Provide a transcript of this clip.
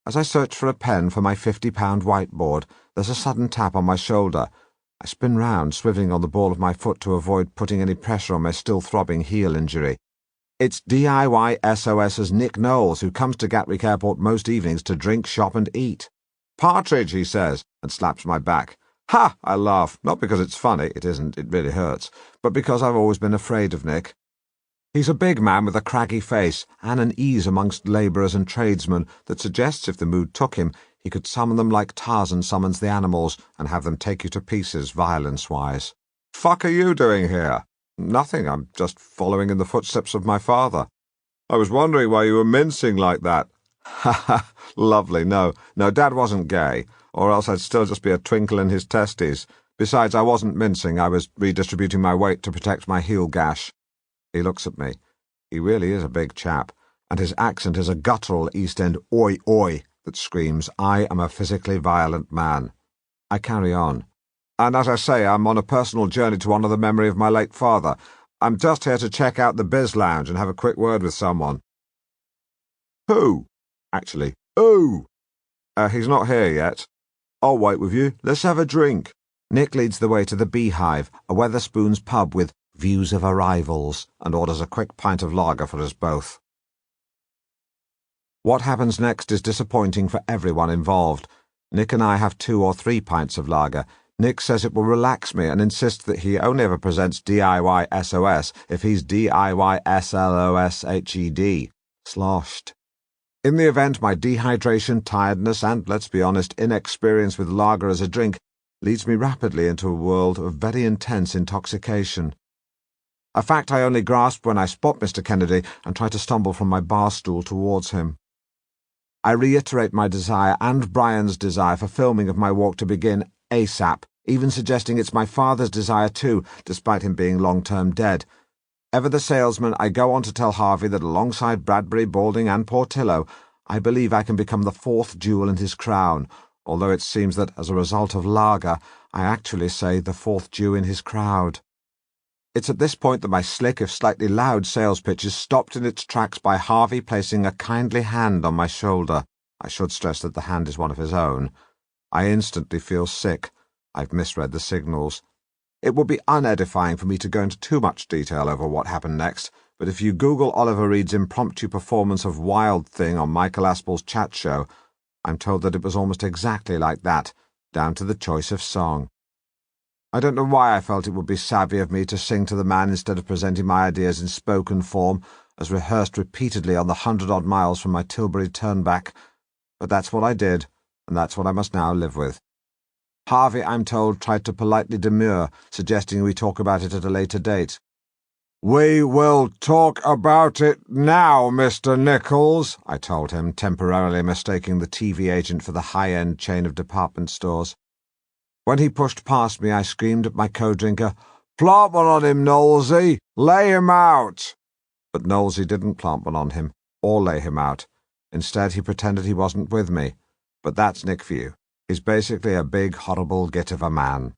As I search for a pen for my £50 whiteboard, there's a sudden tap on my shoulder. I spin round, swiveling on the ball of my foot to avoid putting any pressure on my still throbbing heel injury. It's DIY SOS's Nick Knowles, who comes to Gatwick Airport most evenings to drink, shop and eat. "Partridge," he says, and slaps my back. "Ha!" I laugh, not because it's funny, it isn't, it really hurts, but because I've always been afraid of Nick. He's a big man with a craggy face and an ease amongst labourers and tradesmen that suggests if the mood took him, he could summon them like Tarzan summons the animals and have them take you to pieces violence-wise. "Fuck are you doing here?" "Nothing, I'm just following in the footsteps of my father." "I was wondering why you were mincing like that." "Ha ha, lovely. No, Dad wasn't gay, or else I'd still just be a twinkle in his testes. Besides, I wasn't mincing, I was redistributing my weight to protect my heel gash." He looks at me. He really is a big chap, and his accent is a guttural East End oi oi that screams, "I am a physically violent man." I carry on. "And as I say, I'm on a personal journey to honour the memory of my late father. I'm just here to check out the Biz Lounge and have a quick word with someone." "Who?" "Actually, who?" He's not here yet." "I'll wait with you. Let's have a drink." Nick leads the way to the Beehive, a Wetherspoons pub with views of arrivals, and orders a quick pint of lager for us both. What happens next is disappointing for everyone involved. Nick and I have 2 or 3 pints of lager. Nick says it will relax me and insists that he only ever presents DIY SOS if he's DIY SLOSHED. Sloshed. In the event, my dehydration, tiredness, and, let's be honest, inexperience with lager as a drink leads me rapidly into a world of very intense intoxication. A fact I only grasp when I spot Mr. Kennedy and try to stumble from my bar stool towards him. I reiterate my desire and Brian's desire for filming of my walk to begin ASAP, even suggesting it's my father's desire too, despite him being long-term dead. Ever the salesman, I go on to tell Harvey that alongside Bradbury, Balding and Portillo, I believe I can become the 4th jewel in his crown, although it seems that, as a result of lager, I actually say the 4th Jew in his crowd. It's at this point that my slick, if slightly loud, sales pitch is stopped in its tracks by Harvey placing a kindly hand on my shoulder. I should stress that the hand is one of his own. I instantly feel sick. I've misread the signals. It would be unedifying for me to go into too much detail over what happened next, but if you Google Oliver Reed's impromptu performance of Wild Thing on Michael Aspel's chat show, I'm told that it was almost exactly like that, down to the choice of song. I don't know why I felt it would be savvy of me to sing to the man instead of presenting my ideas in spoken form, as rehearsed repeatedly on the 100-odd miles from my Tilbury turnback, but that's what I did, and that's what I must now live with. Harvey, I'm told, tried to politely demur, suggesting we talk about it at a later date. "We will talk about it now, Mr. Nichols," I told him, temporarily mistaking the TV agent for the high-end chain of department stores. When he pushed past me, I screamed at my co-drinker, "Plant one on him, Knowlesy! Lay him out!" But Knowlesy didn't plant one on him, or lay him out. Instead, he pretended he wasn't with me. But that's Nick for you. He's basically a big, horrible git of a man.